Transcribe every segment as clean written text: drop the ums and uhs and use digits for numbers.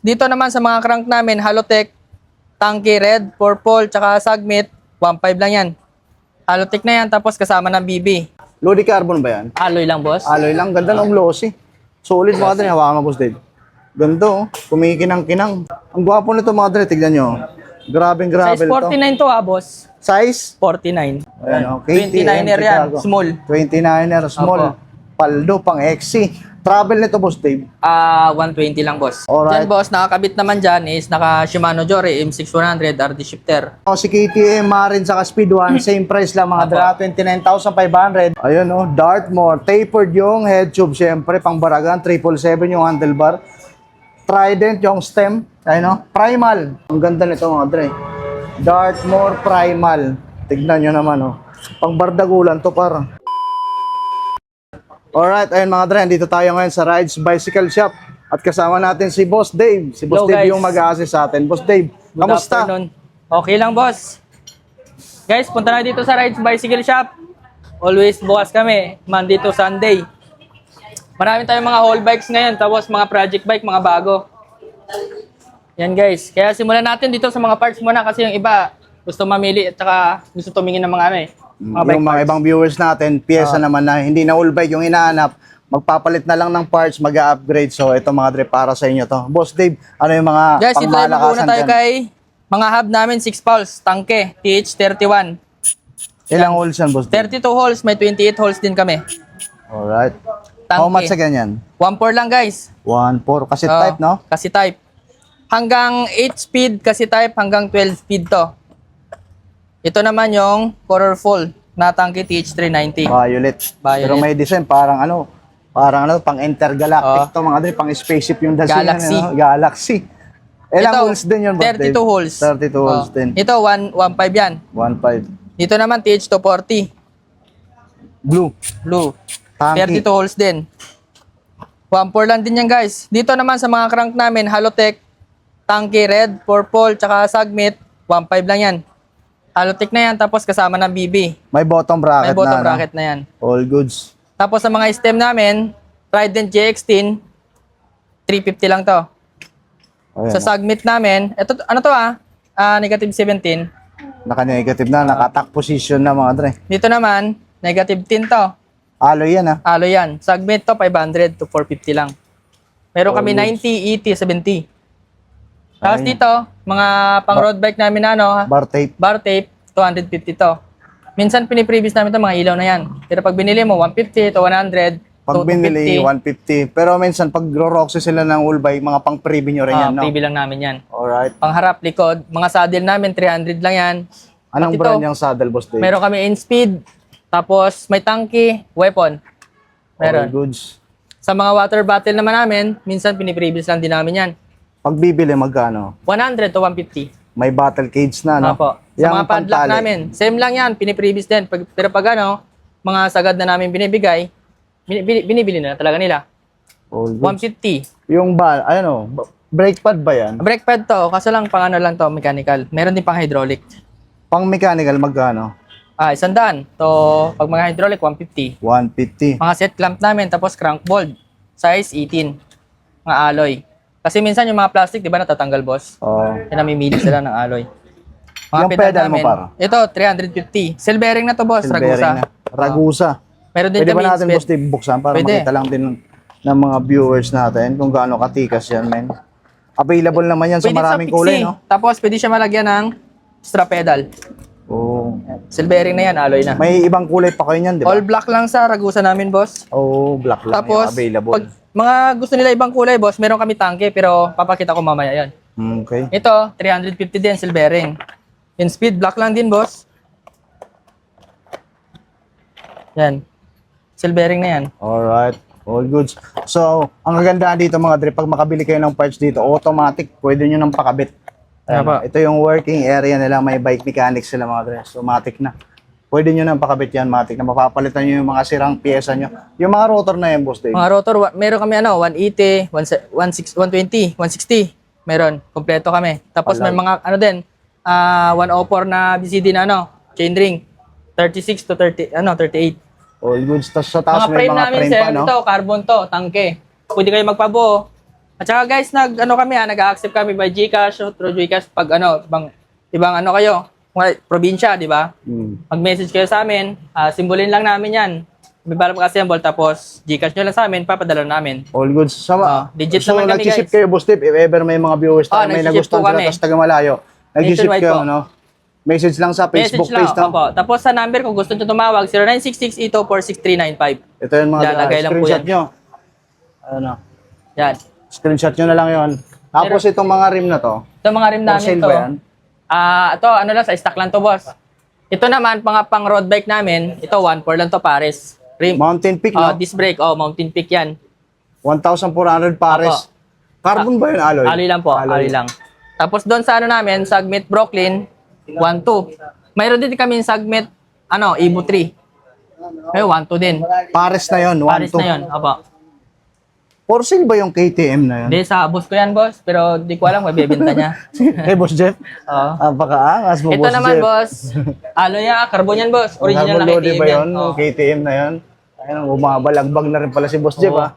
Dito naman sa mga crank namin, Halotech, Tanky, Red, Purple, tsaka Sagmit, 1.5 lang yan. Halotech na yan, tapos kasama ng BB. Lodi carbon ba yan? Alloy lang, boss. Alloy lang. Ganda ng glossy. Solid mga dre. Hawakan mo, Boss Dave. Ganda oh. Kumikinang-kinang. Ang gwapo nito mga dre. Tignan nyo. Grabing grabe Size 49 to boss. Size? 49. Ayan, okay. 29er yan, small. 29er, small. Opo. Paldo, pang XC. Travel nito, Boss Dave. 120 lang, boss. Alright. Diyan, boss, nakakabit naman dyan is naka Shimano Jory M6100 RD shifter. O, si KTM, Marin, saka Speed 1, same price lang mga dra, 29,500. Ayun oh, Dartmoor, tapered yung head tube, syempre, pang baragan, 777 yung handlebar. Trident yung stem, ayun oh, Primal. Ang ganda nito mga dre. Dartmoor Primal. Tignan nyo naman oh. Pang bardagulan to par. Alright, ayun mga dre, dito tayo ngayon sa Rides Bicycle Shop. At kasama natin si Boss Dave. Si Boss Hello, Dave guys. yung mag-a-assist sa atin. Boss Dave, Good kamusta? afternoon. Okay lang, boss. Guys, punta na dito sa Rides Bicycle Shop. Always bukas kami, Monday to Sunday. Marami tayong mga whole bikes ngayon, tapos mga project bike, mga bago. Yan guys, kaya simulan natin dito sa mga parts muna kasi yung iba gusto mamili at saka gusto tumingin ng mga ano eh. Mga bike Yung mga parts. ibang viewers natin, pyesa naman na hindi na all bike yung inaanap, magpapalit na lang ng parts, mag-upgrade. So ito mga dre, para sa inyo to. Boss Dave, ano yung mga Guys, dito tayo maguna pangmalakasan tayo dyan? kay mga hub namin, 6 pulse, Tanke, TH31. Ilang holes yan, Boss Dave? 32 holes, may 28 holes din kami. Alright. Tanke. How much sa ganyan? 1.4 lang guys. 1.4. Kasi Oo, type, no? Kasi type. Hanggang 8 speed kasi type, hanggang 12 speed to. Ito naman yung colorful na Tanke TH390. Violet. Violet. Pero may design, parang ano, pang intergalactic to mga dre, pang spaceship yung design. Galaxy. Ano? Galaxy. Ilang holes din yun, Boss 32 Dave? holes. 32 holes din. Ito, 1.5 yan. 1.5. Dito naman, TH240. Blue. Blue. Tanky. 32 holes din. 1.4 lang din yan, guys. Dito naman sa mga crank namin, Halotech, Tanky, Red, Purple, tsaka Sagmit, 1.5 lang yan. Halotech na yan, tapos kasama ng BB. May bottom bracket May bottom na. bracket na yan. All goods. Tapos sa mga stem namin, Trident GX10, 350 lang to. Ayan, Sa Sagmit namin, ito, ano to negative 17. naka-negative na, naka-tack position na mga dre. Dito naman, negative 10 to. Alloy yan ah. Alo yan. Sagmit to, 500 to 450 lang. Meron All kami goods. 90, 80, 70. Tapos Ayun. dito, mga pang road bike namin na Bar tape. bar tape, 250 to. Minsan piniprevious namin to mga ilaw na yan. Pero pag binili mo, 150 to 100 Pag to binili, 150. 250. Pero minsan, pag roxy sila ng all bike, mga pang preview nyo rin yan, no? Freebie lang namin yan. Alright. Pang harap, likod, mga saddle namin, 300 lang yan. Anong At ito, brand yung saddle, Boss Dave? Meron kami in speed, tapos may tanky, weapon. All Meron. goods. Sa mga water bottle naman namin, minsan piniprevious lang din namin yan. Pag bibili, magkano? 100 to 150. May battle cage na, no? Opo. Sa Yang mga padlock pantali. namin, same lang yan, piniprevious din. Pero pag mga sagad na namin binibigay, binibili na talaga nila. All goods. 150. Yung brake pad ba yan? Brake pad to, kaso lang pang ano lang to, mechanical. Meron din pang hydraulic. Pang mechanical, magkano? 100. To, pag mga hydraulic, 150. 150. Mga set clamp namin, tapos crank bolt. Size 18. Mga alloy. Kasi minsan yung mga plastic, di ba natatanggal, boss? Oh. Namimili sila ng alloy. Mga Yung pedal mo, para? Ito, 350. Cell bearing na to, boss. Silver Ragusa. na. Ragusa. Meron din Pwede ba kami natin, Boss Dave, buksan para Pwede. makita lang din ng mga viewers natin kung gaano katikas yan, men. Available naman yan sa Pwede maraming sa kulay, Pixie. no? Tapos pwede siya malagyan ng strap pedal. Oh. Cell bearing na yan, alloy na. May ibang kulay pa kayo niyan, di ba? All black lang sa Ragusa namin, boss. Oh, black lang Tapos, yung available. pag mga gusto nila ibang kulay, boss, meron kami tangke, pero papakita ko mamaya yan. Okay. Ito, 350 din, cell bearing. In speed, black lang din, boss. Yan. Cell bearing na yan. Alright. All goods. So, ang kagandahan dito mga dre, pag makabili kayo ng parts dito, automatic, pwede nyo nang pakabit. Ayan, Tama. ito yung working area nila, may bike mechanics sila mga dre. So, matic na. Pwede nyo nang pakabit yan, matic na. Mapapalitan nyo yung mga sirang pyesa nyo. Yung mga rotor na yan, Boss Dave. Mga rotor, meron kami 180, 120, 160. Meron, kompleto kami. Tapos may mga din, 104 na BCD na chain ring. 36 to 38. All goods. Tapos sa taas Mga may frame mga namin, frame sir, pa, no? ito, carbon to, tangke. Pwede kayo magpabuo. At saka guys, nag-accept kami by GCash o through GCash pag ibang ano kayo, probinsya, di ba? Mag-message kayo sa amin, simbolin lang namin yan. Bibala pa kasi symbol, tapos GCash nyo lang sa amin, papadala namin. All goods. Digit so, naman kami, nag-ship guys. kayo, Boss Dave, if ever may mga viewers tayo, may nag-ship nagustuhan po sila, kami. tapos taga malayo. Nag-ship Nationwide kayo, po. ano? Message lang sa Facebook Message lang, page, no? opo. Tapos sa number, kung gusto nyo tumawag, 0966-8246-395. Ito yung mga Lalagay lang po screenshot yan. nyo. Ano? Yan. Screenshot nyo na lang yon. Tapos itong mga rim na to, Ito mga rim for namin sale to. ba yan? Ito, sa stock lang to, boss. Ito naman, pang road bike namin, ito, 1.4 lang to, Pares. Rim. Mountain Peak, no? Disc brake, Mountain Peak yan. 1,400 pares. Apo. Carbon ba yun, alloy? Alloy lang po, alloy lang. Tapos doon sa namin, Sagmit Brooklyn, 1.2. Mayroon din kami Sagmit, Evo 3. May 1.2 din. Pares na yun, 1, Pares na yun, opo. For sale ba yung KTM na yun? Hindi, sa boss ko yan, boss. Pero di ko alam kung ibebenta niya. Eh, Boss Jeff? Oo. Napakaangas mo, Ito Boss naman, Jeff. boss. Carbon yan, boss. Original na Carbon loaded KTM ba yan. yun? Oo. KTM na yun? Ayun, umabalagbag na rin pala si Boss Jeff, Oo. ah.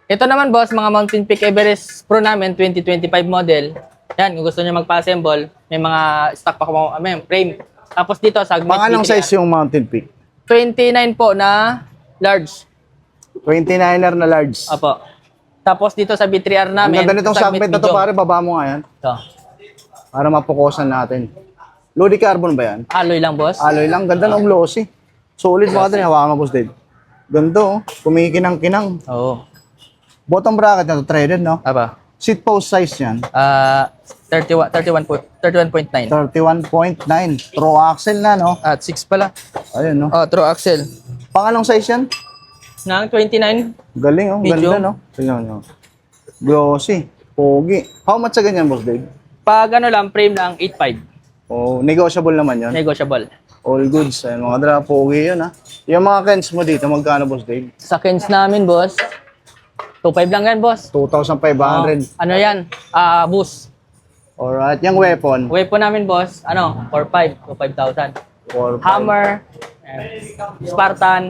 Ito naman, boss, mga Mountain Peak Everest Pro namin, 2025 model. Yan, kung gusto niyo magpa-assemble, may mga stock pa kung may frame. Tapos dito, Sagmit Pang anong B3R. size yung Mountain Peak? 29 po na large. 29er na large. Apo. Tapos dito sa B3R Ang namin, ganda nitong Sagmit segment na to, medium. pare, baba mo nga yan. Ito. Para mapukosan natin. Lodi carbon ba yan? Alloy lang, boss. Alloy lang, ganda ng glossy. Solid mga din, hawakan mo, Boss Dave. Ganda, oh. Kumikinang-kinang. Oo. Bottom bracket na to, threaded, no? Aba. Seat post size yan. 31.9. 31.9. Throw axle na, no? At 6 pala. Ayun, no? True axle. Pang anong size yan? Nang 29. Galing, oh. Medium. Ganda, no? Tingnan nyo. Glossy. Pogi. How much sa ganyan, Boss Dave? Pag frame lang, 8.5. Oh, negotiable naman yun. Negotiable. All goods. Ayun, mga dra, pogi yun, ha? Yung mga Kens mo dito, magkano, Boss Dave? Sa Kens namin, boss. 2.5 lang yan, boss. 2,500. Ano yan? Boost. Alright. Yung weapon? Weapon namin, boss. 4.5 to 5,000. 4,500. Hammer. Spartan.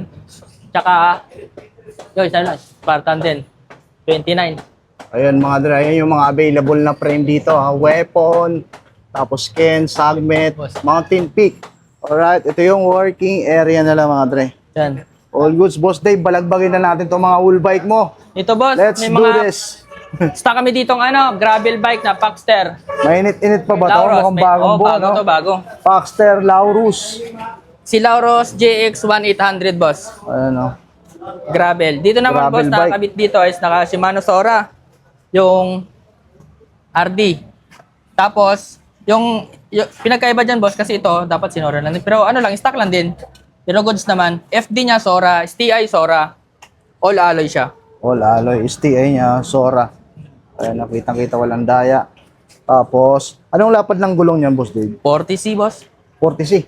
Tsaka, Spartan din. 29. Ayun mga dre, ayun yung mga available na frame dito, ha. Weapon, tapos Ken, Sagmit, Mountain Peak. Alright, ito yung working area nila mga dre. Yan. All goods, Boss Dave, balagbagin na natin itong mga wool bike mo. Ito, boss. Let's may do mga this. stock kami ditong gravel bike na Paxter. Mainit-init pa ba ito? Lauros. Mukhang bagong buo, bago no? to, bago. Paxter, Laurus. Si Lauros JX 1800, boss. Ayun, no? Gravel. Dito naman, Gravel boss, bike. nakakabit dito is naka Shimano Sora. Yung RD. Tapos, yung pinagkaiba dyan, boss, kasi ito, dapat sinora lang. Pero stock lang din. Pero goods naman. FD niya, Sora. STI, Sora. All alloy siya. All alloy, STA niya, Sora. Ayun, nakitang-kita, walang daya. Tapos, anong lapad ng gulong niyan, Boss Dave? 40C, boss. 40C.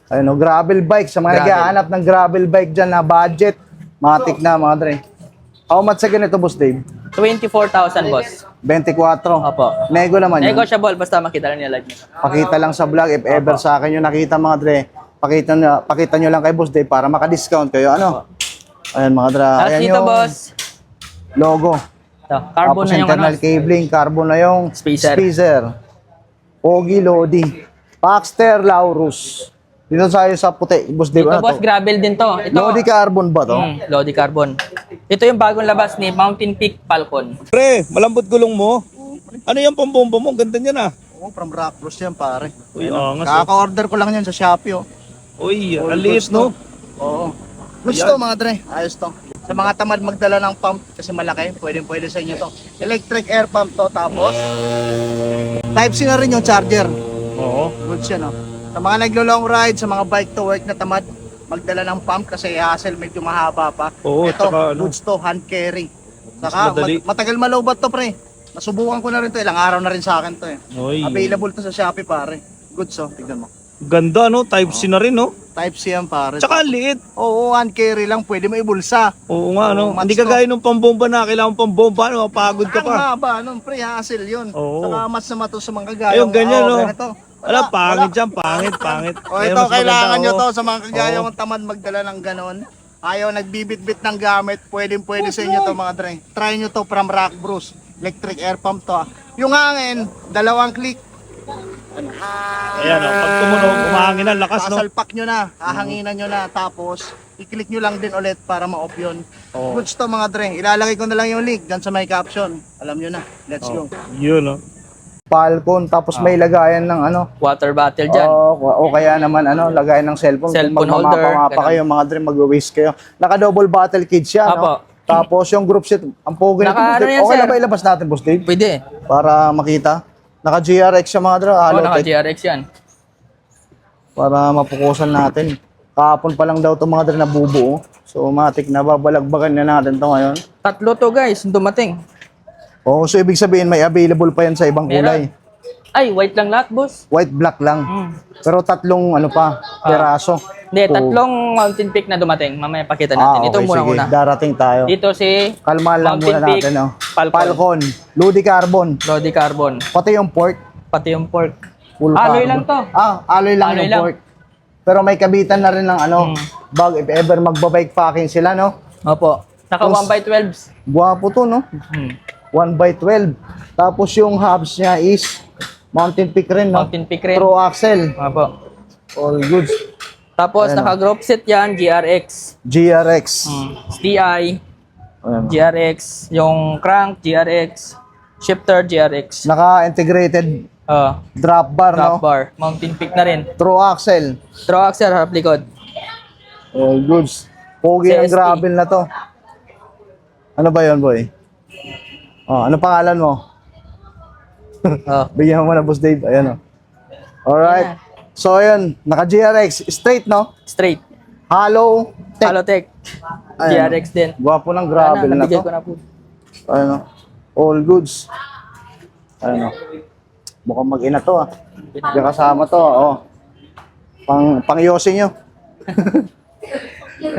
Ayun, no, gravel bike. Sa mga Gravel. naghahanap ng gravel bike dyan na budget, matik na mga dre. How much sa ganito, Boss Dave? 24,000, boss. 24. Opo. Nego naman yun. Negotiable, basta makita lang nila. Pakita lang sa vlog. If ever sa akin yung nakita mga dre, pakita nyo lang kay Boss Dave para maka-discount kayo. Ano? Ayan mga dre. Tapos Ayan dito, yung boss. logo. Ito, carbon Tapos na yung internal cabling, carbon na yung Spacer. Pogi Lodi. Paxter Laurus. Dito tayo sa puti. Boss Dave, Ito, ano boss, to? gravel din to. Ito, Lodi carbon ba to? Lodi Carbon. Ito yung bagong labas ni Mountain Peak Falcon. Pre, malambot gulong mo. Ano yung pambombo mo? Ganda niyan ah. Oo, from Rock Bros yan, pare. Uy, angas. Kaka-order ko lang yan sa Shopee, oh. Uy, All alit goods, no? Oo. Gusto mga dre, ayos to. Sa mga tamad magdala ng pump kasi malaki, pwede sa inyo to. Electric air pump to, tapos Type-C na rin yung charger. Oo. Goods yan, oh. Sa mga naglo-long ride, sa mga bike to work na tamad, magdala ng pump kasi hassle medyo mahaba pa. Oo, Ito, tsaka ano, goods to, hand carry. mas Saka, madali. matagal malobat to, pre. Nasubukan ko na rin to, ilang araw na rin sa akin to, eh. Uy, Available to sa Shopee, pare. Goods, oh, tignan mo. ganda no? Type-C na rin no? Type-C yan, pare. Tsaka ang liit. Oo, hand carry lang, pwede mo ibulsa. Oo nga no? Oo, Hindi match to. kagaya nung pambomba na kailangan pambomba no? Mapagod ka Ang pa. haba, nun, pre, hassle yun. Oo. Saka mas na mato sa mga kagaya. Ayun, ganyan no? Ganito. Wala, pangit dyan, pangit. O Eh, ito, mas maganda, kailangan nyo oo. to sa mga kagaya Oo. kong tamad magdala ng ganon. Ayaw nagbibit-bit ng gamit, pwede sa inyo to mga dre. Try nyo to from Rock Bros. Electric air pump to. Yung hangin, 2 click. Ayan, oh, pag tumunog, umahangin ang lakas, no? Sasalpak nyo na, hahanginan nyo na, tapos i-click nyo lang din ulit para ma-off yun. Oo. Goods to mga dre. Ilalagay ko na lang yung link dyan sa may caption. Alam nyo na. Let's go. Yun, no? Falcon, tapos may lagayan ng ano, Water bottle dyan. o kaya naman ano, lagayan ng cellphone. Cellphone Kung holder, magmamapa kayo, mga dre, mag-waste kayo. Naka-double bottle kids yan, Apo. no? Tapos yung group set, ang pogi nito, Naka- Boss Dave. ano yan, Okay sir? na ba ilabas natin, Boss Dave? Pwede. Para makita. Naka-GRX siya mga dre, Oo, halo tech. naka-GRX yan. Para mapukusan natin. Kahapon pa lang daw itong mga dre nabubuo. So, matik na babalagbagan na natin to ngayon. 3 to guys, dumating. Oo, so ibig sabihin may available pa yan sa ibang kulay. Ay, white lang lahat, boss. White, black lang. Pero 3 ano pa, peraso. Hindi, Oo. 3 Mountain Peak na dumating. Mamaya pakita natin. Ito okay, muna sige. una. Darating tayo. Dito si Kalma lang Mountain muna Peak, natin. Oh. Falcon. Ludi Carbon. Lodi Carbon. Pati yung pork. Pati yung pork. Full Alloy carbon. lang to. Alloy lang Alloy yung lang. pork. Pero may kabitan na rin ng ano, bag if ever magbabike packing sila, no? Opo. Naka 1x12s. Guwapo to, no? 1x12. Tapos yung hubs niya is Mountain Peak rin, no? Mountain Peak rin. True axle. Opo. All goods. Tapos Ayan, naka-group set yan, GRX. GRX. STI, Ayan. GRX. Yung crank, GRX. Shifter, GRX. Naka-integrated drop bar, Drop no? bar. Mountain Peak na rin. True axle. Throw axle, harap likod. All goods. Pogi ang CST. gravel na to. Ano ba yun, boy? Oh, ano pangalan mo? Oh. Bigyan mo na, Boss Dave. Ayan, oh. Alright. Ayan. So, ayan. Naka-GRX. Straight, no? Straight. Hollow. Tech. Halotech. Ayan. GRX din. Gwapo ng gravel na Nabigay to. ko na po. Ayan, oh. All goods. Ayan, oh. Mukhang mag-ina to, ah. Hindi kasama to, oh. Pang Yossi nyo.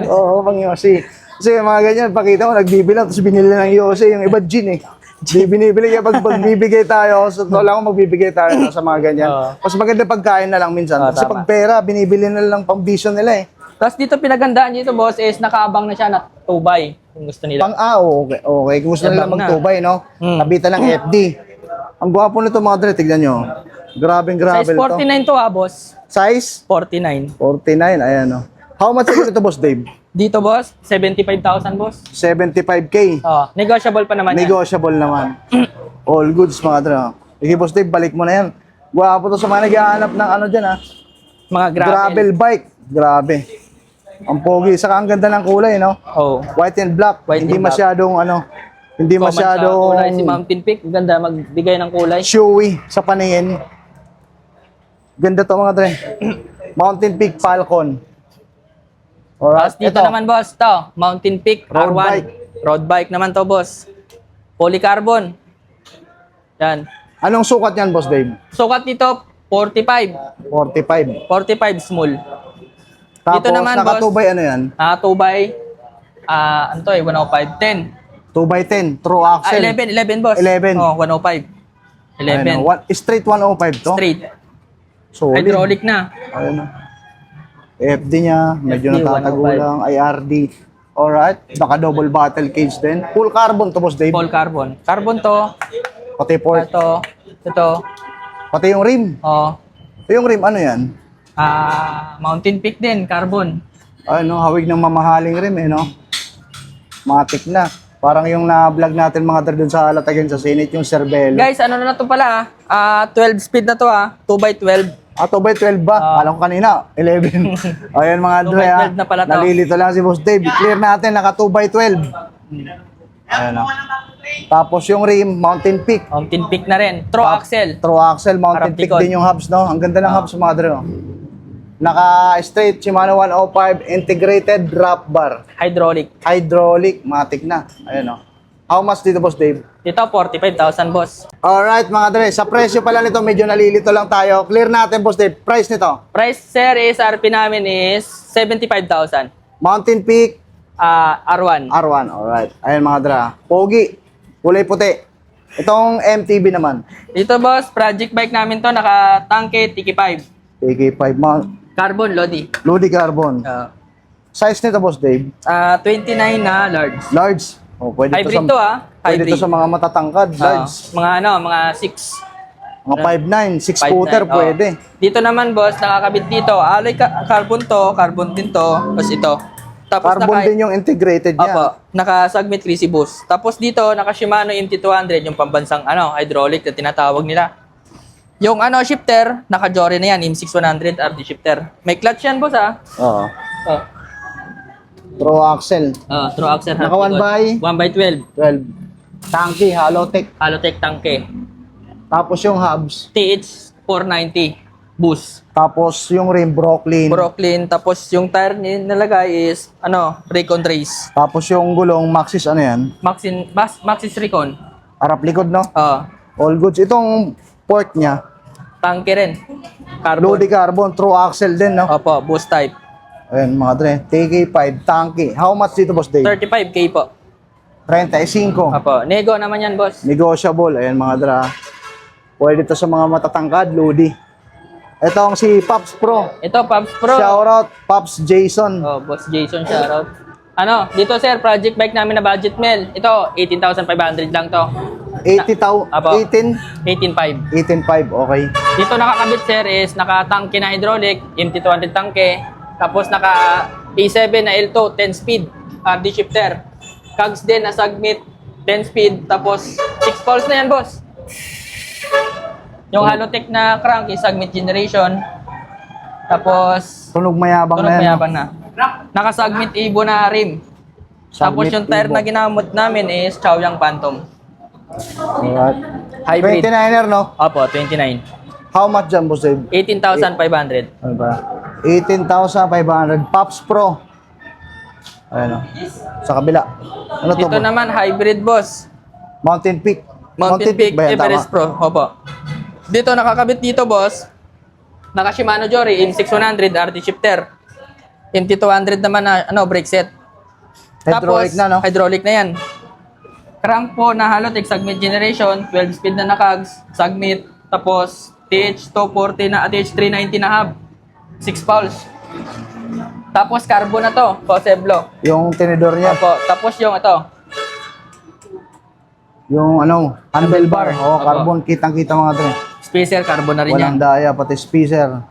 Oo, pang Yossi. Kasi mga ganyan, pakita mo, nagbibilang, tapos binili ng Yossi, yung iba gin eh. Di binibili kaya pag magbibigay tayo, so wala akong magbibigay tayo sa mga ganyan. Mas maganda pagkain na lang minsan. Kasi tama. pag pera, binibili na lang pang bisyo nila eh. Tapos dito pinagandaan dito boss is nakaabang na siya na 2x kung gusto nila. Okay. Okay. Kung gusto nila Yabang na. magtubay, no? Kabitan ng FD. Ang gwapo nito mga dre, tignan nyo. Grabing Size gravel to. 49 to boss. Size? 49. 49, ayan o. How much is ito, Boss Dave? Dito boss, 75,000 boss. 75K. Negotiable pa naman yan. Negotiable naman. All goods, mga dre. Sige, Boss Dave, balik mo na yan. Gwapo to sa mga naghahanap ng ano dyan, ha? Mga Gravel bike. Grabe. Ang pogi. Saka ang ganda ng kulay, no? Oh. White and black. White Hindi and black. masyadong, ano, hindi Common sa masyadong kulay si Mountain Peak. Ganda magbigay ng kulay. showy sa paningin. Ganda to, mga dre. Mountain Peak Falcon. Alright, Tapos dito naman boss, to Mountain Peak Road R1. bike. Road bike naman to boss. Polycarbon. Yan. Anong sukat yan, Boss Dave? Sukat dito 45. 45. 45 small. Tapos, Dito naman, nakatubay ano yan? 2x ano to 105 10. 2x10, true axle. 11 boss. 11. Oh, 105. 11. Straight 105 to? Straight. Solid. Hydraulic na. Ayun na. FD niya, medyo FD, natatagulang, IRD. Alright, naka double bottle cage din. Full carbon to, Boss Dave. Full carbon. Carbon to. Pati port, Ito. pati yung rim. Oh. Yung rim, ano yan? Mountain Peak din, carbon. Ano, hawig ng mamahaling rim eh, no? Matik na. Parang yung na-vlog natin mga dre dun sa Alatagan sa Senate, yung Cervelo. Guys, ano na to pala? 12 speed na to 2x12. 2x12 ba? Alam ko kanina, 11. Ayan mga dre, 2x12 na pala to. Nalilito lang si Boss Dave. Clear natin, naka 2x12. Ayan o. Tapos yung rim, Mountain Peak. Mountain Peak na rin. Throw axle. True axle, Mountain Harap Peak likod. din yung hubs, no? Ang ganda ng hubs, mga dre, no? Naka-straight, Shimano 105, integrated drop bar. Hydraulic. Hydraulic, matik na. Ayan o. How much dito, Boss Dave? Dito 45,000 boss. Alright, mga dre. Sa presyo pala nito, medyo nalilito lang tayo. Clear natin, Boss Dave. Price nito. Price sir is RP namin is 75,000. Mountain Peak, R1. R1. Alright. Ayan, mga dre. Pogi. Kulay puti. Itong MTB naman. Dito boss, project bike namin to, naka-tangke TK5. AK5. Carbon Lodi. Lodi Carbon. Size nito, Boss Dave. 29 na large. Large. Oh, pwede Hybrid sa, to ah. Pwede Hybrid. to sa mga matatangkad, large. Mga 6. Mga 5'9", 6 footer, pwede. Dito naman boss, nakakabit dito. Alloy carbon to, carbon din to. Tapos ito. Tapos Carbon din yung integrated niya. Opo, naka-Submit Greasy Boost. Tapos dito, naka-Shimano MT200, yung pambansang hydraulic na tinatawag nila. Yung shifter, naka-Jory na yan, M6100 RD shifter. May clutch yan boss ah. Oo. Oh. Pro axle. True axle. Naka 1x12. 12. Tanky, Halotech. Halotech tanke. Tapos yung hubs. TH490 boost. Tapos yung rim, Brooklyn. Brooklyn. Tapos yung tire nilagay is, Recon Race. Tapos yung gulong, Maxis, ano yan? Maxis Recon. Harap likod, no? All goods. Itong port niya, Tanke rin. Carbon. Lodi Carbon, true axle din, no? Opo, boost type. Ayan, mga dre. TK5, tanky. How much dito, boss Dave? 35K po. 35. Opo, nego naman yan boss. Negotiable. Ayan, mga dra. Pwede to sa mga matatangkad, Lodi. Ito ang si Pops Pro. Ito, Pops Pro. Shoutout, Pops Jason. Boss Jason, shoutout. Dito sir, project bike namin na budget mail. Ito, 18,500 lang to. 80,000, Apo. 18? 18,500. 18.5, okay. Dito nakakabit sir is naka-tangke na hydraulic, MT200 tangke. Tapos naka A7 na L2, 10 speed, RD shifter. Cogs din na Submit, 10 speed. Tapos 6 poles na yan boss. Yung Halotech na crank is Submit generation. Tapos Tunog mayabang tunog na yan. mayabang na. Naka-Submit Evo na rim. Tapos Submit yung tire Evo. na ginamit namin is Chaoyang Phantom. Alright. Hybrid. 29er, no? Opo, 29. How much dyan, boss Dave? 18,500. Ano ba? 18,500. Pops Pro. Ayan, o. Sa kabila. Ano to, Dito boss? naman, hybrid boss. Mountain Peak. Mountain Peak ba yan? Everest Tama? Pro. Opo. Dito nakakabit dito boss. Naka Shimano Jory M6100 RD shifter. MT200 naman na brake set. Hydraulic na, no? Hydraulic na yan. Crank po na Halotech Submit generation, 12 speed na nakags, Submit, tapos TH240 na TH390 na hub. 6 pulse. Tapos carbon na to, Poseblo. Yung tinidor niya. Opo. Tapos yung ito, Yung handlebar. Oh, Opo. carbon. Kitang-kita mga dre. spacer carbon na rin yan. Walang daya, pati spacer.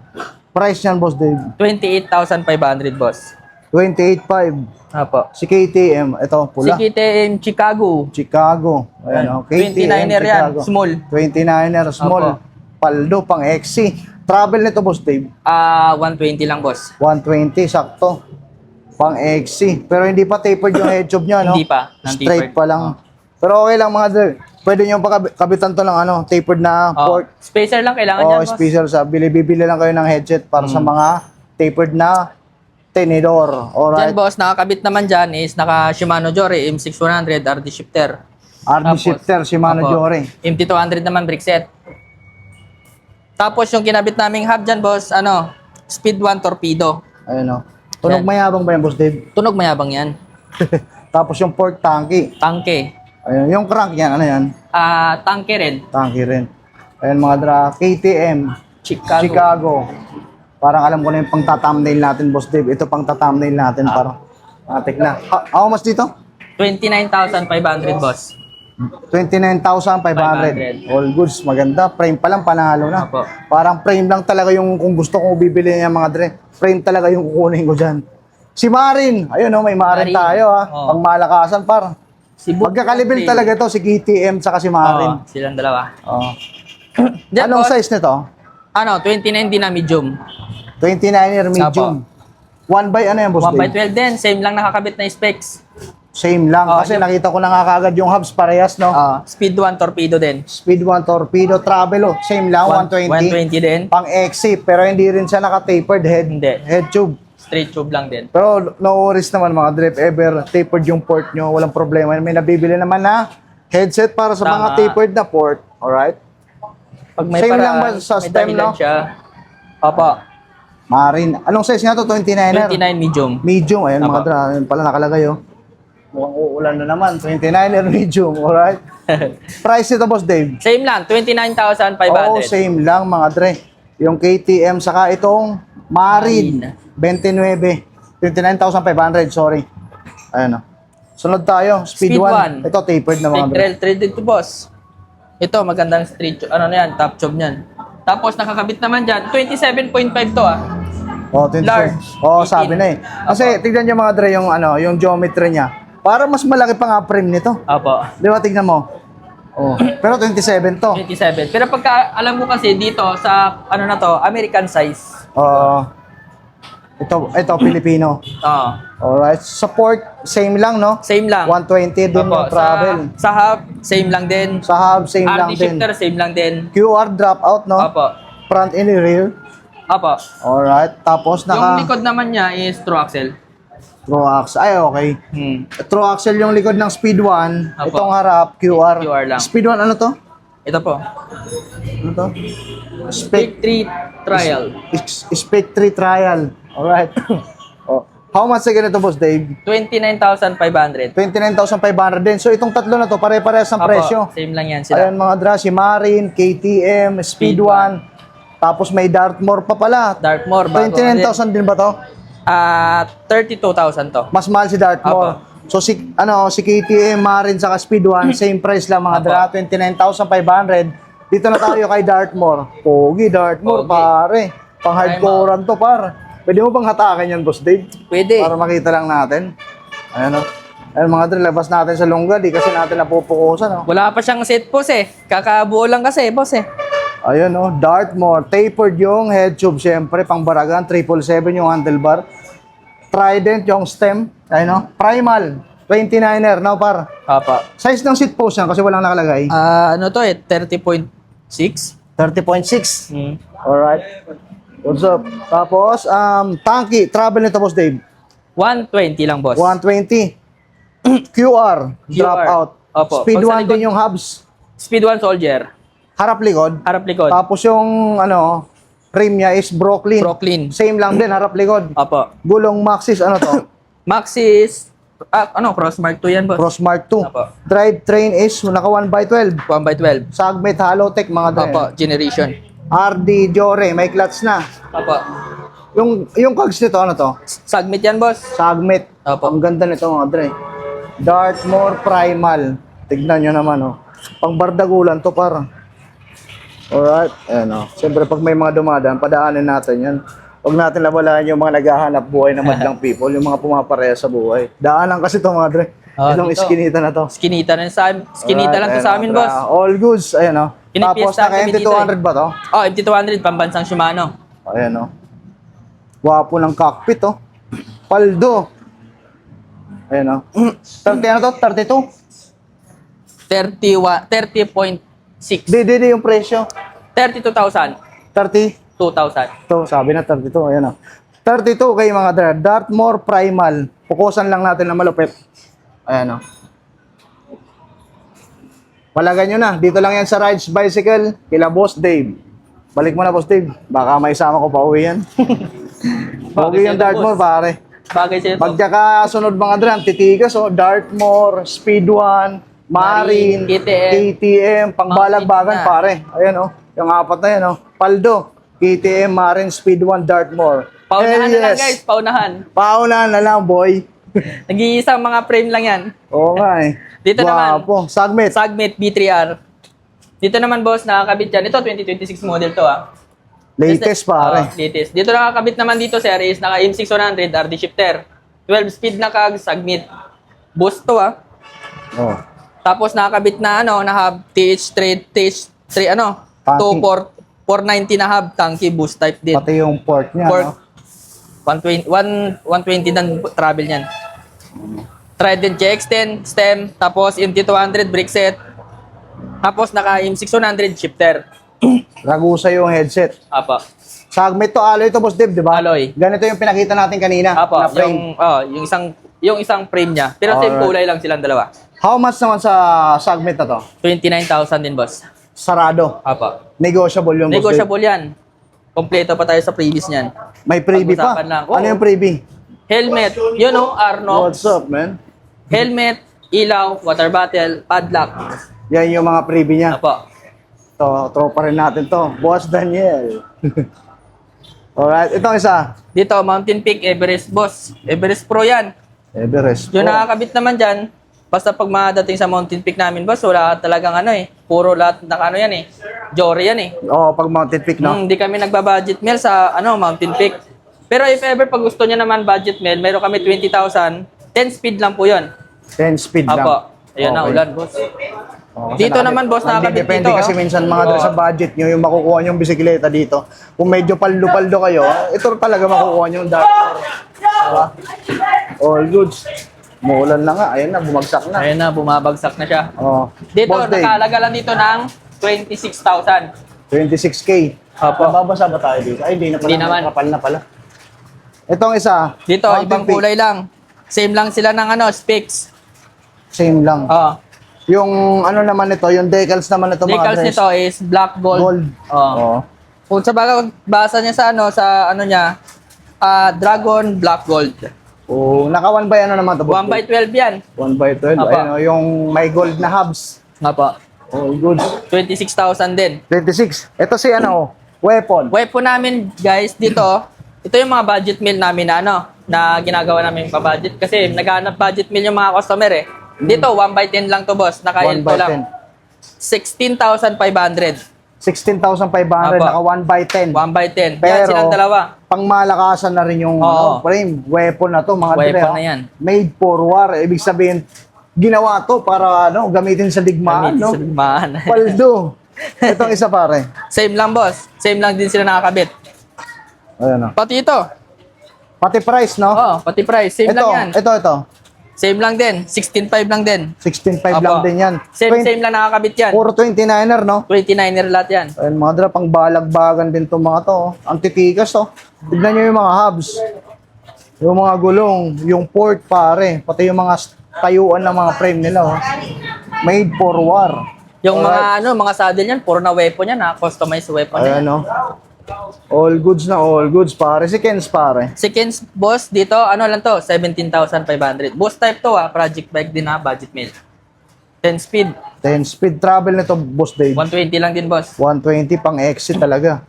Price niyan, boss Dave. 28,500 boss. 28.5. Opo. Si KTM, ito, Si pula. KTM Chicago. Chicago. Ayan, oh. KTM 29er yan, Chicago. small. 29er, small. Opo. Paldo, pang XC. Travel nito, boss Dave. 120 lang boss. 120, sakto. Pang XC. Pero hindi pa tapered yung head tube niya, no? Hindi pa. Straight Non-tapered. pa lang. Pero okay lang, mga dre. Pwede nyo kabitan to lang, tapered na port. Spacer lang kailangan O, yan boss. special sa bibili lang kayo ng headset para sa mga tapered na tenidor. Dyan Alright. boss, nakakabit naman dyan is naka Shimano Jory M6100 RD shifter. RD Tapos, shifter, Shimano opo, Jory. MT200 naman brake set. Tapos yung kinabit naming hub dyan boss, Speed 1 torpedo. Ayun, o. Tunog Yan. mayabang ba yan, boss Dave? Tunog mayabang yan. Tapos yung port tanky. Tangke. Ayun, yung crank yan, ano yan? Tangke rin. Tanky rin. Ayun, mga dra. KTM, Chicago. Chicago. Parang alam ko na yung pang-thumbnail natin, boss Dave. Ito pang-thumbnail natin para matik na. How much dito? 29,500 boss. 29,500. All goods, maganda. Frame pa lang, panalo na. Opo. Parang frame lang talaga yung kung gusto kong bibili niya mga dre. Frame talaga yung kukunin ko dyan. Si Marin. Ayun, may Marin Marin. tayo, ha. Oh. Pang malakasan, par. Cebu. Magkakalibil talaga to si KTM saka si Marin. Silang dalawa. Oh. Dyan, Anong boss, size nito? 29 din na medium. 29er medium. 1 by ano yan, boss 1 by Dave? 12 din. Same lang nakakabit na specs. Same lang. Oh, Kasi yung- nakita ko na nga kagad yung hubs parehas, no? Speed 1 torpedo din. Speed 1 torpedo travel, Same lang, 120. 120 din. Pang XC, pero hindi rin siya naka-tapered head. Hindi. Head tube. Straight tube lang din. Pero no worries naman mga drip. Ever tapered yung port nyo, walang problema. May nabibili naman na headset para sa Tama. mga tapered na port. Alright? Pag may Same paraan, lang ba sa may stem, dahilan no? siya. Opo. Marin. Anong size nga to? 29er? 29 medium. Medium. Ayan mga Apo. dra. Ayan pala nakalagay, oh. Mukhang uulan na naman. 29er medium. Alright? Price nito, boss Dave? Same lang, 29,500. Oo, same lang mga dre. Yung KTM saka itong Marin. 29,500, sorry. Ayan o. Sunod tayo, Speed Speed 1. 1. Ito, tapered na mga Big bro. trail threaded to boss. Ito, magandang street, ano na yan, top tube niyan. Tapos nakakabit naman dyan, 27.5 to ah. Oh, 25. Large. Oh, 18. sabi na eh. Kasi tignan niyo mga dre yung ano, yung geometry niya. Para mas malaki pa nga frame nito. Apo. Di ba, tignan mo. Oh. Pero 27 to. 27. Pero pagka alam mo kasi dito sa ano na to, American size. Ito Filipino. Oo. Alright. Support, same lang, no? Same lang. 120 din Opo, yung travel. Sa hub, same lang din. Sa hub, same lang RD din. shifter, same lang din. QR dropout, no? Opo. Front and rear. Opo. Alright. Tapos Yung likod naman niya is true axle. True axle. Ay, okay. True axle yung likod ng Speed 1. Apo. Itong harap, QR. QR lang. Speed 1, ano to? Ito po. Ano to? Big 3 trial. Spec 3 trial. Alright. Oh. How much again ito, Boss Dave? 29,500. 29,500 din. So, itong tatlo na to, pare-parehas ng Opo, presyo. same lang yan sila. Ayan mga dra, si Marine, KTM, Speed Speed 1. Tapos may Dartmoor pa pala. Dartmoor, bago. 29,000 din ba to? 32,000 to. Mas mahal si Dartmoor. So si KTM, Marine saka Speed 1, same price lang mga Apo. dra, 29,500. Dito na tayo kay Dartmoor. Pogi Dartmoor, Pogi. pare. Pang hardcorean to, par. Pwede mo bang hatakan yan, Boss Dave? Pwede. Para makita lang natin. Ayan o. Ayan mga dra, labas natin sa lungga. Di kasi natin napupukusan. O. Wala pa siyang set boss eh. Kakabuo lang kasi, boss eh. Ayun o, Dartmoor. Tapered yung head tube, syempre. Pang baragan, 777 yung handlebar. Trident yung stem. Ayun o. Primal. 29er, no par. Apa. Size ng seat post yan kasi walang nakalagay. Ano to eh, 30.6? 30.6. Hmm. Alright. What's up? Tapos, tanky. Travel nito, Boss Dave. 120 lang, boss. 120. QR. Dropout. Opo. Speed Pag sa 1 din yung hubs. Speed 1 Soldier. Harap likod. Harap likod. Tapos yung, rim niya is Brooklyn. Brooklyn. Same lang din, harap likod. Opo. Gulong Maxis, ano to? Maxis. Crossmark 2 yan, boss. Crossmark 2. Opo. Drivetrain is naka 1x12. 1x12. Sagmet Halotech, mga dre. Opo, generation. RD Jore, may clutch na. Opo. Yung cogs nito, ano to? Sagmit yan, boss. Sagmet. Opo. Ang ganda nito, mga dre. Dartmoor Primal. Tignan nyo naman, oh. Pang bardagulan to, parang. Alright. Ayan, oh. Siyempre, pag may mga dumadaan, padaanin natin yan. Huwag natin labalaan yung mga naghahanap buhay na madlang people, yung mga pumapareha sa buhay. Daanan kasi to, mga dre. Itong dito. iskinita na to. Skinita lang to sa amin, boss. All goods. Ayan, oh. Tapos, Pinipiestahan naka kami dito, MT200 ba to? Oh, MT200, pambansang Shimano. Ayan, oh. Wapo ng cockpit, oh. Paldo. Ayan, oh. 30 ano to? 32? 30.6. Di yung presyo. 32,000. 30? 2,000. To, sabi na 32. Ayan, oh. 32 kay mga Dartmoor Primal. Pukusan lang natin na malupit. Ayan, oh. Palagan nyo na. Dito lang yan sa Rides Bicycle. Kila Boss Dave. Balik mo na, Boss Dave. Baka may sama ko pa uwi yan. Uwi yung sa'yo, Dartmoor, boss. pare. Bagay sa'yo to. Pagka sunod mga dran, titigas, oh. Dartmoor, Speed 1, Marine, KTM, pangbalagbagan, Mountain na. pare. Ayan, oh. Yung apat na yan, oh. Paldo, KTM, Marine, Speed 1, Dartmoor. Paunahan Hell na lang, yes. guys. Paunahan. Paunahan na lang, boy. Nag-iisang mga frame lang yan. Oo nga, eh. Dito naman. Guwapo. Sagmet. Sagmit B3R. Dito naman, boss, nakakabit yan. Ito, 2026 model to, ah. Latest, pare. Latest. Dito nakakabit naman dito, sir, is naka M6100 RD shifter. 12 speed na kag, Sagmit. Boost to, ah. Oh. Tapos nakakabit na, na hub, TH3, Tanky. 490 na hub, tanky, boost type din. Pati yung port niya, Port. no? 120 ng travel niyan. Trident GX10 stem, tapos MT200 brake set. Tapos naka M600 shifter. Ragusa yung headset. Apa. Sagmet to, alloy to, Boss Dave, di ba? Alloy. Ganito yung pinakita natin kanina. Apa, na frame. yung isang frame niya. Pero same Alright. kulay lang silang dalawa. How much naman sa Sagmet na to? 29,000 din, boss. Sarado. Apa. Negotiable yung Boss Dave. Negotiable yan. Kompleto pa tayo sa previous niyan. May freebie pa. Pag-usapan lang. Oo. Ano yung freebie? Helmet, Arnox. What's up, man? Helmet, ilaw, water bottle, padlock. Yan yung mga freebie niya. Apa. To, tropa rin natin to. Boss Daniel. Alright, ito isa. Dito, Mountain Peak, Everest, boss. Everest Pro yan. Everest. Yung nakakabit naman dyan, basta pag madating sa mountain peak namin, boss, wala talagang ano eh. Puro lahat ng ano yan eh. Jory yan eh. Pag mountain peak, no? Hindi kami nagba-budget meal sa mountain peak. Pero if ever pag gusto niya naman budget meal, meron kami 20,000. 10 speed lang po yun. 10 speed lang. Apo. Ayun na, Okay. ulan, boss. Kasi Dito naman, boss, nakakabit depende dito, kasi oh. minsan mga dre, sa budget nyo, yung makukuha nyo yung bisikleta dito. Kung medyo paldo-paldo kayo, ito talaga makukuha nyo yung Dartmoor. Diba? All goods. Muulan na nga. Ayun na, bumagsak na. Ayun na, bumabagsak na siya. Oh. Dito, Boss Dave, nakalaga lang dito ng 26,000. 26K. Apo. Nababasa ba tayo dito? Ay, hindi na pala. Hindi naman. Kapal na pala. Itong isa. Dito, mountain ibang peak. kulay lang. Same lang sila ng specs. Same lang. Oh. Yung ano naman ito, yung decals naman ito mga Decals dress. nito is black gold. Gold. Oh. Oo. Kung sa basa niya sa ano niya, Dragon Black Gold. Oh, naka 1 by ano naman ito? 1 by 12 yan. 1 by 12. Apa. Ayun, yung may gold na hubs. Nga po. Oh, good. 26,000 din. 26. Ito si ano, weapon. Weapon namin, guys, dito, ito yung mga budget meal namin na ginagawa namin pa budget. Kasi naghahanap budget meal yung mga customer eh. Dito, 1 by 10 lang to, boss. 1 Naka-elto by lang. 16,500. 16,500, Apa. naka 1 by 10. 1 by 10. Yan Pero, silang dalawa. pangmalakasan na rin yung Oo. frame. Weapon na to, mga Weapon dre, na yan. Made for war. Ibig sabihin, ginawa to para gamitin sa digmaan, no? Sa digmaan. Paldo. Itong isa pare. Same lang, boss. Same lang din sila nakakabit. Ayan o. Pati ito. Pati price, no? Oh, pati price. Same ito, lang yan. ito. Same lang din. 16.5 lang din. 16.5 Apo. lang din yan. Same lang nakakabit yan. Puro 29er, no? 29er lahat yan. Ayun, mga dra, pang balagbagan din itong mga to. Oh. Ang titikas, to. Tignan nyo yung mga hubs. Yung mga gulong, yung port, pare. Pati yung mga tayuan ng mga frame nila, oh. Made for war. Yung Alright. mga saddle yan, puro na weapon yan, customized weapon yan. Ayan, no? All goods na all goods, pare. Si Ken's, pare. Si Ken's boss dito, ano lang to, 17,500. Boss type to project bike din budget meal. 10 speed, 10 speed travel nito, Boss Dave. 120 lang din boss. 120 pang exit talaga.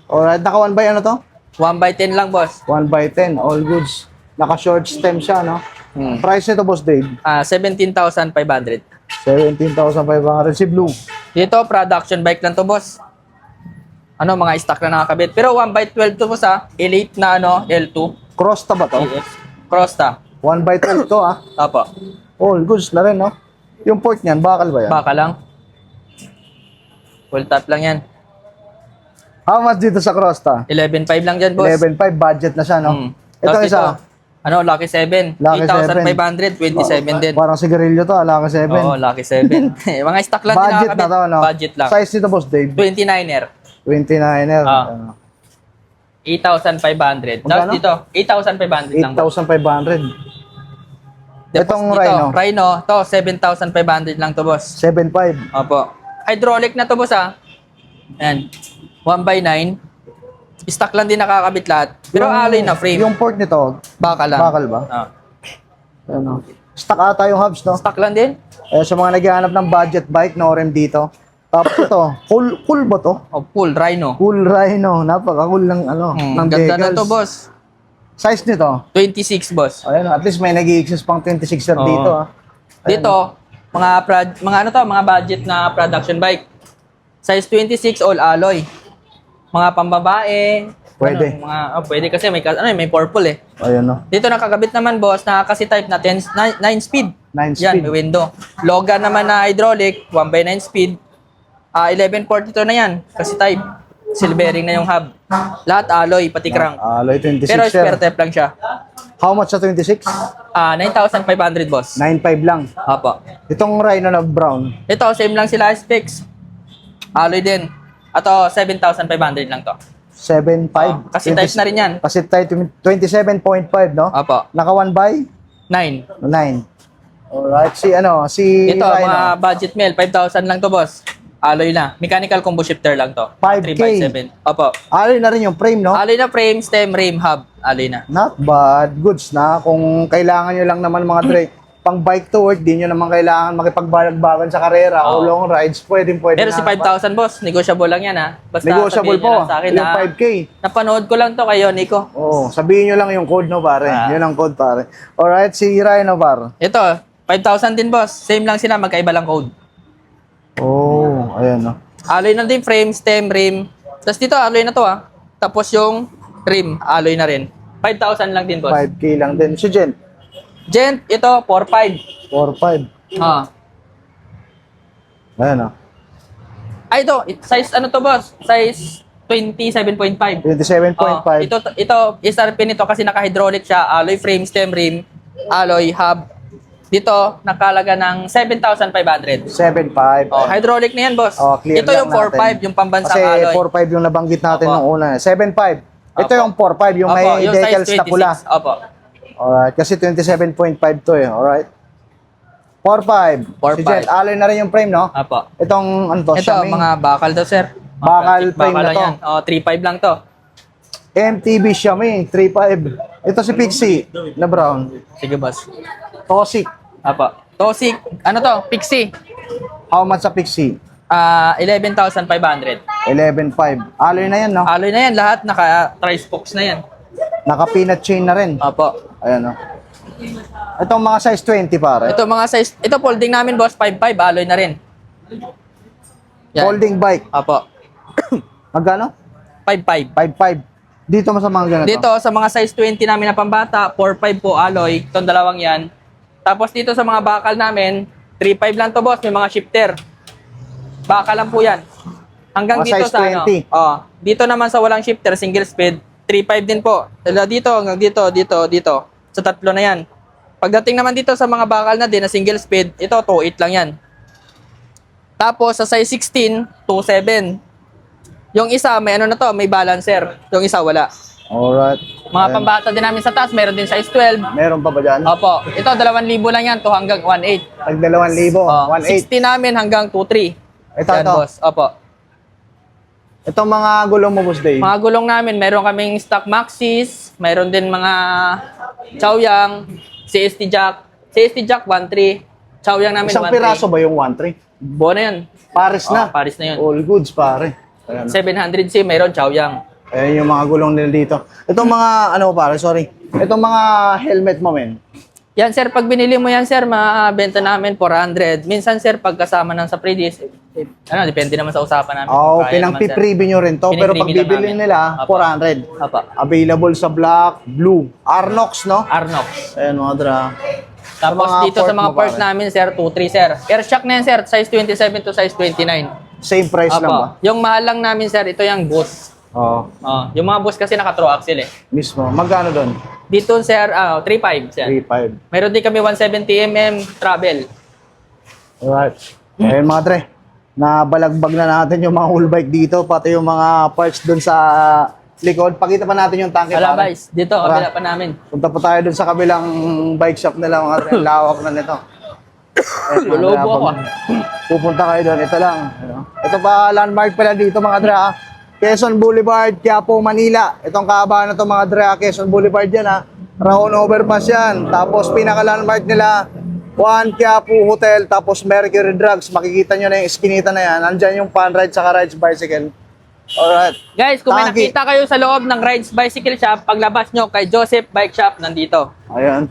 Alright, naka 1 by ano to? 1 by 10 lang boss. 1 by 10, all goods. Naka short stem siya, no? Price nito, Boss Dave? 17,500. 17,500. Si Blue. Dito, production bike lang to boss. Mga stock na nakakabit. Pero 1 by 12 to boss Elite na L2. Crosta ba to? ES. Crosta. 1 by 12 to, ah. Apo. All goods na rin, no? Yung port niyan, bakal ba yan? Baka lang. Full top lang yan. How much dito sa Crosta? 11.5 lang dyan boss. 11.5, budget na siya, no? Ito Tapos isa. Lucky 7. Lucky 8,500, 27 din. Parang sigarilyo to, Alaka 7. Oo, Lucky 7. Mga stock lang Budget din na to, no? Budget lang. Size nito, Boss Dave? 29er. 29er. Ah. 8,500. Tapos Magkano? dito, 8,500 lang. 8,500. Tapos Itong dito, Rhino? Rhino, to 7,500 lang to boss. 7.5. Opo. Hydraulic na to boss Ayan. 1 by 9. Stock lang din nakakabit lahat. Pero alloy na frame. Yung port nito, Baka lang. bakal ba? Ano? Stock ata yung hubs, no? Stock lang din? Sa mga naghahanap ng budget bike, no rim dito. Tapos ito, cool ba to? O, full Rhino. Cool Rhino, napaka-cool ng ng Ganda na decals. to boss. Size nito, 26 boss. ayan, at least may nag-i-exist pang 26er Oo. dito, ah. Dito, mga budget na production bike. Size 26 all alloy. Mga pambabae. Pwede. Pwede kasi may purple eh. Ayan, no? Dito nakakabit naman boss, nakakasi type na 9 speed. 9 Yan, speed. may window. Logan naman na hydraulic, 1 by 9 speed. 1142 na yan, kasi type. Silvering na yung hub. Lahat alloy, pati crank. Alloy 26er. Pero spare type lang siya. How much sa 26? 9,500 boss. 9.5 lang. Apo. Itong Rhino na brown, Ito, same lang sila specs. Alloy din. Ato, 7,500 lang to. 7.5. Kasi type na rin yan. Kasi type 27.5, no? Apo. Naka 1 by 9. 9. Alright, si Ito, Rhino. mga budget meal, 5,000 lang to boss. Alloy na. Mechanical combo shifter lang to. 5K. 3x7. Opo. Alloy na rin yung frame, no? Alloy na frame, stem, rim, hub. Alloy na. Not bad. Goods na. Kung kailangan nyo lang naman mga Dre, pang bike to work, di nyo naman kailangan makipagbalagbagan sa karera o Oo. long rides, pwede Pero si 5,000 boss, negotiable lang yan ha. Basta Negotiable sabihin nyo po. lang sa akin Yung na 5K. napanood ko lang to kayo, Nico. Oo, sabihin nyo lang yung code, no, pare. Ah. Yun ang code, pare. Alright, si Ryan, no, pare. Ito, 5,000 din boss. Same lang sila, magkaiba lang code. Oh, ayan, no. Alloy na din frame, stem, rim. Tapos dito, alloy na to ha. Tapos yung rim, alloy na rin. 5,000 lang din boss. 5K lang din. Si Jen, Gent, ito, 4,500. 4.5. Ah. Ayan, no. Ay, ito, size ano to boss? Size 27.5. 27.5. Ito, SRP nito kasi naka-hydraulic siya, alloy frame, stem rim, alloy hub. Dito, nakalaga ng 7,500. 7.5. Oh, hydraulic na yan, boss. Oh, clear Ito lang yung 4.5, natin. yung pambansang Kasi alloy. 4.5 yung nabanggit natin Opo. nung una. 7.5. Ito Opo. yung 4.5, yung may yung decals size na pula. 26. Opo. Alright, kasi 27.5 to eh. Alright. 4.5. 4.5. Si Jen, alloy na rin yung frame, no? Opo. Itong, ano to, Ito, Xiaoming. mga bakal to, sir. Mga Bakal plastic frame na lang to. yan. Oh, 3.5 lang to. MTB Xiaoming, 3.5. Ito si Pixie, na brown. Sige, boss. Toxic. Opo. Tosik, ano to? Pixie. How much sa Pixie? 11,500. 11.5. Alloy na yan, no? Alloy na yan, lahat naka-tri-spokes na yan. Naka-peanut chain na rin. Opo. Ayan, no? Itong mga size 20, pare. Ito mga size, ito folding namin, boss, 5.5, alloy na rin. Yan. Folding bike. Opo. Magkano? 5.5. 5.5. Dito mas sa mga ganito. Dito, sa mga size 20 namin na pambata, 4.5 po alloy. Itong dalawang yan. Tapos dito sa mga bakal namin, 3.5 lang to, boss. May mga shifter. Bakal lang po yan. Hanggang Mga dito size sa ano. 20. Oh, dito naman sa walang shifter, single speed, 3.5 din po. Dala dito, hanggang dito, dito. Sa tatlo na yan. Pagdating naman dito sa mga bakal na din na single speed, ito 2.8 lang yan. Tapos sa size 16, 2.7. Yung isa, may ano na to, may balancer. Yung isa, wala. Alright. Mga Ayan. pambata din namin sa taas, meron din size 12. Meron pa ba dyan? Opo. Ito, 2,000 lang yan to hanggang 1.8. Tag 2,000. Oh, 1.8. 60 namin hanggang 2.3. Ito, Yan, ito. boss. Opo. Itong mga gulong mo, Boss Dave. Mga gulong namin, meron kaming stock Maxis, meron din mga Chaoyang, CST Jack. CST Jack 1.3. Chaoyang namin 1.3. Isang piraso ba yung 1.3? Buo na yan. Paris na. Oh, Paris na yun. All goods, pare. Ayan. 700C, meron Chaoyang. Ayan yung mga gulong nila dito. Itong mga, ano pare, sorry. Itong mga helmet mo, men. Yan sir, pag binili mo yan sir, mabenta namin 400. Minsan sir, pag kasama ng sa pre-dis, ano, depende naman sa usapan namin. Oo, Kung kaya naman, sir. pinang-preview nyo rin to. Pero pag Pinipreview lang bibili namin. nila, Apo. 400. Apa, Available sa black, blue. Arnox, no? Arnox. Ayan mga dra. Tapos mga dito sa port mga mo, parts pare. namin sir, 2.3 sir. Airshock na yan sir, size 27 to size 29. Same price lang ba? Yung mahal lang namin sir, ito yung boost. Oo, Yung mga boost kasi naka-throw axle eh. mismo. Magkano doon? Dito sir, 3.5 sir. 3.5. Meron din kami 170mm travel. Alright. Ayan mga dre. Nabalagbag na natin yung mga whole bike dito, pati yung mga parts doon sa likod. Pakita pa natin yung tanke. Wala pare. guys, dito, Tara. kabila pa namin. Punta pa tayo doon sa kabilang bike shop nila mga dre. Lawak na nito. Ayan, mga Lulobo dre, ako. pag pupunta kayo doon, ito lang. Ano? Ito pa, landmark pala dito mga dre. Quezon Boulevard, Quiapo, Manila. Itong kahabaan na to mga dre, Quezon Boulevard yan ha. Raon overpass yan. Tapos pinaka-landmark nila, Juan Quiapo Hotel, tapos Mercury Drugs. Makikita nyo na yung eskinita na yan. Nandyan yung fan ride saka rides bicycle. Alright. Guys, kung may Tanki. nakita kayo sa loob ng Rides Bicycle Shop, paglabas nyo kay Joseph Bike Shop, nandito. Ayan.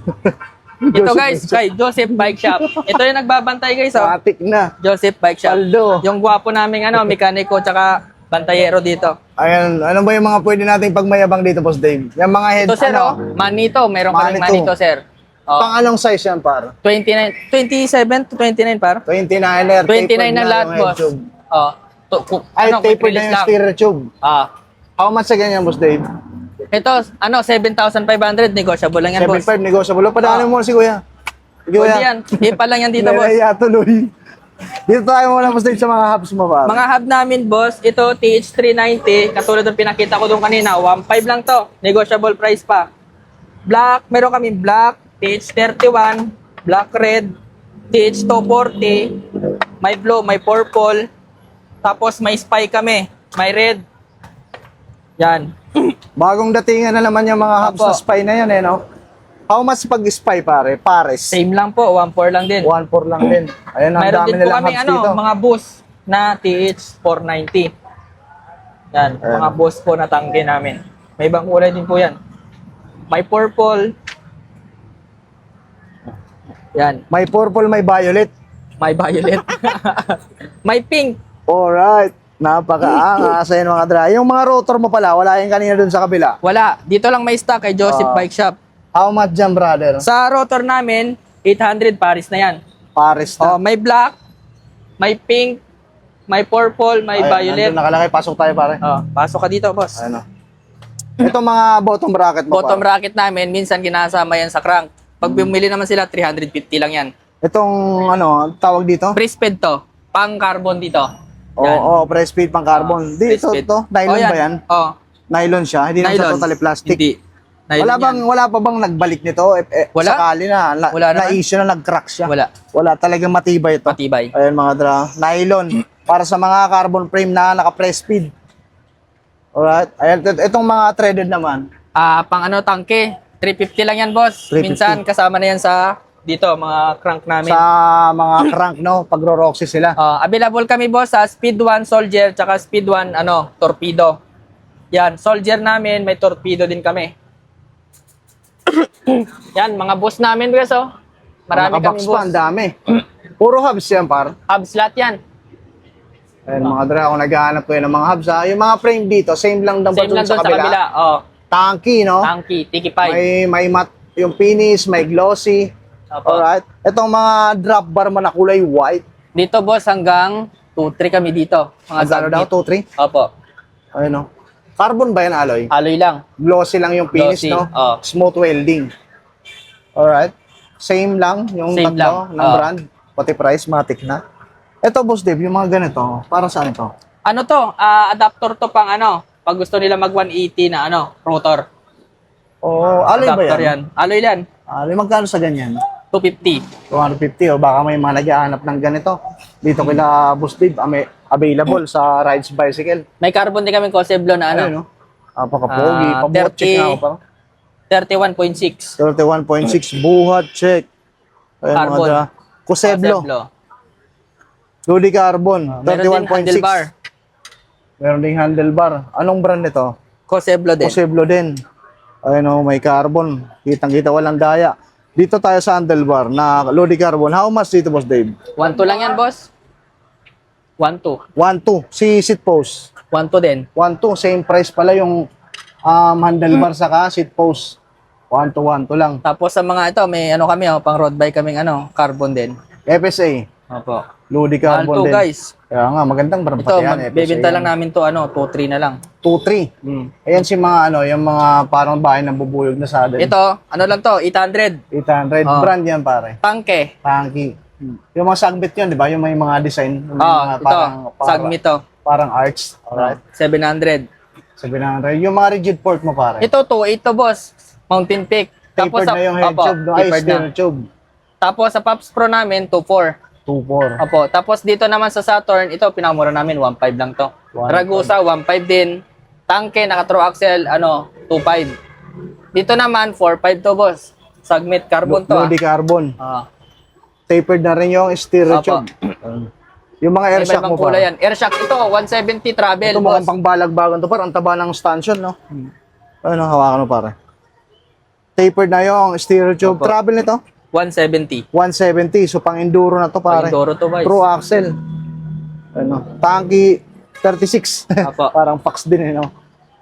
Ito guys, kay Joseph Bike Shop. Ito yung nagbabantay guys, oh. Matik na. Joseph Bike Shop. Paldo. Yung gwapo naming mekaniko tsaka bantayero dito. Ayan. Ano ba yung mga pwede nating pagmayabang dito, Boss Dave? Yung mga head, Ito sir, ano? oh, manito. Meron kaming Manito. manito sir. Oh, Pang anong size yan, par? 29, 27 to 29 par. 29er. 29 na lahat, boss. Oh, Ay, tapered quick na release yung lang. steerer tube. How much sa ganyan, Boss Dave? Ito, 7,500 negotiable lang yan, boss. 7.5 negotiable. Padaanin mo si Kuya. Sige, Pwede Kuya. yan. Ipa lang yan dito, boss. Nalaya tuloy. Dito tayo muna, Boss Dave, sa mga hubs mo, par. Mga hub namin, boss, ito TH390, katulad ng pinakita ko doon kanina, 1.5 lang to, negotiable price pa. Black, meron kami black, TH31, black red, TH240, may blue, may purple, tapos may spy kami, may red. Yan. Bagong datingan na naman yung mga hubs Opo. na spy na yan, eh, no? How much pag spy pare? Pares. Same lang po, 1.4 lang din. 1.4 lang din. Ayun, ang Mayroon dami din po nilang kami hubs dito. mga bus na TH490. Yan, Ayan. mga bus po na tangke namin. May ibang kulay din po yan. May purple. Yan, May purple, may violet. may violet. May pink. Alright. Napakaangas. Ayun mga dra. Yung mga rotor mo pala, wala yung kanina dun sa kabila. Wala, dito lang may stock kay Joseph Ah. Bike Shop. How much dyan, brother? Sa rotor namin, 800 Paris na yan. Pares na. Oh, may black, may pink, may purple, may Ayun, violet. nandun nakalagay. Pasok tayo, pare. Oh, pasok ka dito, boss. Ayun o. Itong mga bottom bracket mo, Bottom pare. bracket namin, minsan ginasama yan sa crank. Pag bumili naman sila, 350 lang yan. Itong, ano, tawag dito? Pre-speed to. Pang carbon dito. Oo, press feed pang carbon. Dito, Pre-speed. to. Nylon ba yan? Oo. Nylon siya. Hindi naman siya Nylon. totally plastic. Hindi. Nylon Wala pa bang nagbalik nito? Wala. Sakali na. Wala naman. Na-issue na, nag-crack siya. Wala. Wala. Talagang matibay ito. Matibay. Ayan mga dra. Nylon. Para sa mga carbon frame na naka-press feed. Alright. Ayan, itong mga threaded naman. Pang ano, tangke. 350 lang yan, boss. 350. Minsan, kasama na yan sa dito, mga crank namin. Sa mga crank, no? Pag-roxy sila. Available kami, boss, sa Speed 1 Soldier, tsaka Speed 1, Torpedo. Yan, Soldier namin, may Torpedo din kami. Yan, mga boss namin, guys, oh. Marami Naka-box kami, pa, boss. ang dami. Puro hubs yan, par. Hubs lahat yan. Ayan mga dra, kung naghahanap ko yun ng mga hubs, ha? Yung mga frame dito, same lang daw ba Same dun lang doon sa kabila. Tanky, no? Tanky, Tiki 5. May mat, yung finish, may glossy. Opo. Alright. Itong mga drop bar mo na kulay white. Dito, boss, hanggang 2-3 kami dito. Mga Magkano daw? submit. 2-3? Opo. Ayun, no? Carbon ba yan, alloy? Alloy lang. Glossy lang yung finish, Glossy, no? oh. Smooth welding. Alright. Same lang yung Same tatlo lang, ng oh. brand. Pati price, matik na. Ito, Boss Dave, yung mga ganito, para saan to? Ano to? Adapter to pang pag gusto nila mag 180 na rotor. Oh, alloy ba Adapter yan? Alloy yan. Alloy, magkano sa ganyan? 250. 250 o baka may mga naghahanap ng ganito. Dito kila Boss Dave, may available sa Rides Bicycle. May carbon din kami Coseblo na Ayun, no? Napaka-pogi. Pabuhat check na ako parang. 31.6. 31.6 buhat check. Ayun, Carbon. mga dra. Coseblo. Ludi Carbon. Meron din 31.6. handlebar. Meron ding handlebar. Anong brand nito? Coseblo din. Coseblo din. Ayun o, may carbon. Kitang-kita, walang daya. Dito tayo sa handlebar na Lodi Carbon. How much dito, Boss Dave? 1.2 lang yan, boss. 1.2. 1.2. Si seat post. 1.2 din. 1.2. Same price pala yung handlebar saka seat post. 1.2 lang. Tapos sa mga ito, may kami, pang road bike kaming carbon din. FSA. Opo. Lodi Mahal Carbon to, din. guys. Kaya nga, magandang brand Ito, pati yan. bebenta lang namin to, 2.3 na lang. 2.3. Ayan si mga yung mga parang bahay na bubuyog na sa atin. Ito, lang to, 800. 800. Oh. Brand yan, pare. Tangke. Tanky. Yung mga sagbit yun, di ba? Yung may mga design. Yung mga Ito, Sagmi to. Parang arch. Alright. 700. 700. Yung mga rigid port mo, pare. Ito, 2.8 to, boss. Mountain Peak. Tapered na yung head tube. No? Ay, tapered steel na. tube. Tapos sa Pops Pro namin, 2.4. 2.4. Opo. Tapos dito naman sa Saturn, ito pinamura namin 1.5 lang to. 1.5. Ragusa 1.5 din. Tangke naka throw axle 2.5. Dito naman 4.5 to, boss. Sagmit carbon to. Lodi Carbon. Tapered na rin yung steel Opo. tube. Yung mga air shock mo, kulay pare. yan. Air shock ito 170 travel, Ito boss. mukhang pangbalagbagan to, par. Ang taba ng stanchion, no? Ano, hawakan mo, pare. Tapered na yung steel tube. Opo. Travel nito? 170. 170. So, pang enduro na to, pare. Pang-enduro to, boys. True axle. Ano, tanky 36. Apo. Parang fax din, eh, no?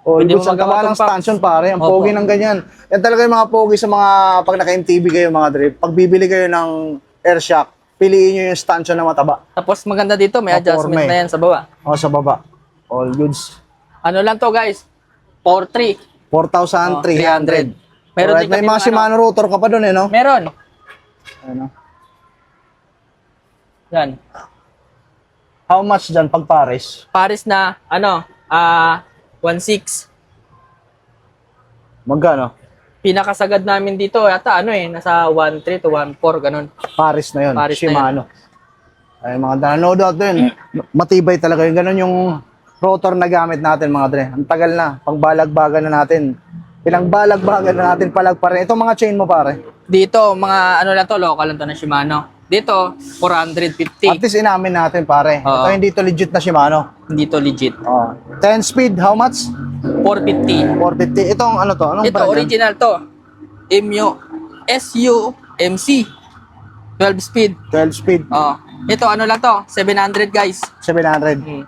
O, Pwede good mo sa magawa tama ng tong fax. stanchion, pare. Ang Opo. pogi ng ganyan. Yan talaga yung mga pogi sa mga, pag naka-MTB kayo, mga drip. Pag bibili kayo ng air shock, piliin nyo yung stanchion na mataba. Tapos maganda dito, may adjustment Maporme. na yan sa baba. O, sa baba. All goods. Ano lang to, guys? 4.3. 4,300. Meron Alright, din may kami mga Shimano rotor ka pa doon, eh, no? Meron. Ano? Yan. How much dyan pag pares? Paris na, 1.6. Magkano? Pinakasagad namin dito, yata nasa 1.3 to 1.4, ganun. Paris na yun. Paris na Shimano. Ay, mga no doubt din. Matibay talaga yun. Ganun yung rotor na gamit natin, mga dre. Ang tagal na. Pangbalagbagan na natin. Pinagbalagbagan na natin palagpa rin. Itong mga chain mo, pare. Dito, mga ano lang to, local lang to na Shimano. Dito, 450. At least inamin natin, pare. Oo. Ito hindi to legit na Shimano. Hindi to legit. Oh. 10 speed, how much? 450. 450. Itong ano to? Anong Ito, brand yan? original to. SU-MC. 12 speed. 12 speed, Oh. Ito, ano lang to? 700 guys. 700. Hmm.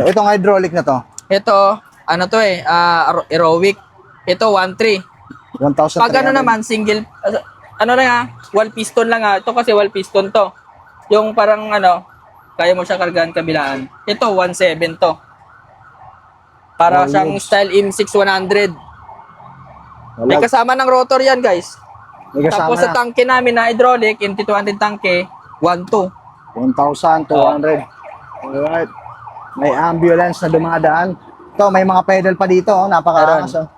Itong hydraulic na to, Ito, ano to aerobic. Ito, 1.3. 1,300. Pag ano naman, single, ano lang wall piston lang Ito kasi wall piston to. Yung parang ano, kaya mo siya kargahan kabilaan. Ito, 1.7 to. Para siyang style M6100. May Wala. kasama ng rotor yan, guys. May kasama Tapos sa na. tangke namin na hydraulic, MT200 tangke, 1.2. 1,200. Alright. May ambulance na dumadaan. Ito, may mga pedal pa dito. Oh. Napakaangas. Oh.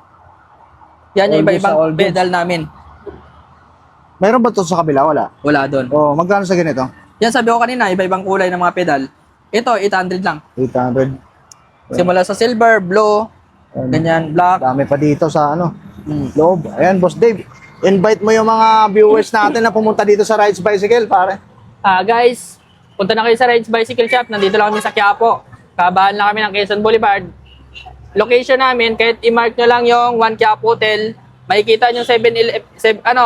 Yan yung All goods iba-ibang sa all goods. pedal namin. Mayroon ba ito sa kabila? Wala. Wala doon. Oh, magkano sa ganito? Yan sabi ko kanina, iba-ibang kulay ng mga pedal. Ito, 800 lang. 800. Simula sa silver, blue, ganyan, black. Dami pa dito sa ano, Mm. loob. Ayan, Boss Dave. Invite mo yung mga viewers natin na pumunta dito sa Rides Bicycle, pare. Guys, punta na kayo sa Rides Bicycle Shop. Nandito lang kami sa Quiapo. Kabahan lang kami ng Quezon Boulevard. Location namin, kahit i-mark nyo lang yung One Quiapo Hotel, makikita nyo 7-Eleven,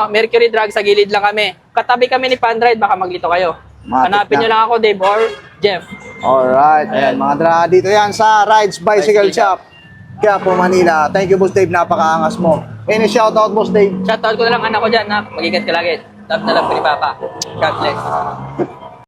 Mercury Drug, sa gilid lang kami. Katabi kami ni Panride, baka maglito kayo. Matik Hanapin na. nyo lang ako, Dave or Jeff. Alright. Ayan, mga dra dito yan sa Rides Bicycle Bicycle Shop. Kaya po Manila. Thank you, Boss Dave. Napakaangas mo. Any shoutout, Boss Dave? Shoutout ko na lang anak ko dyan, ha? Mag-ingat ka lagi. Love na love ko ni Papa. God bless.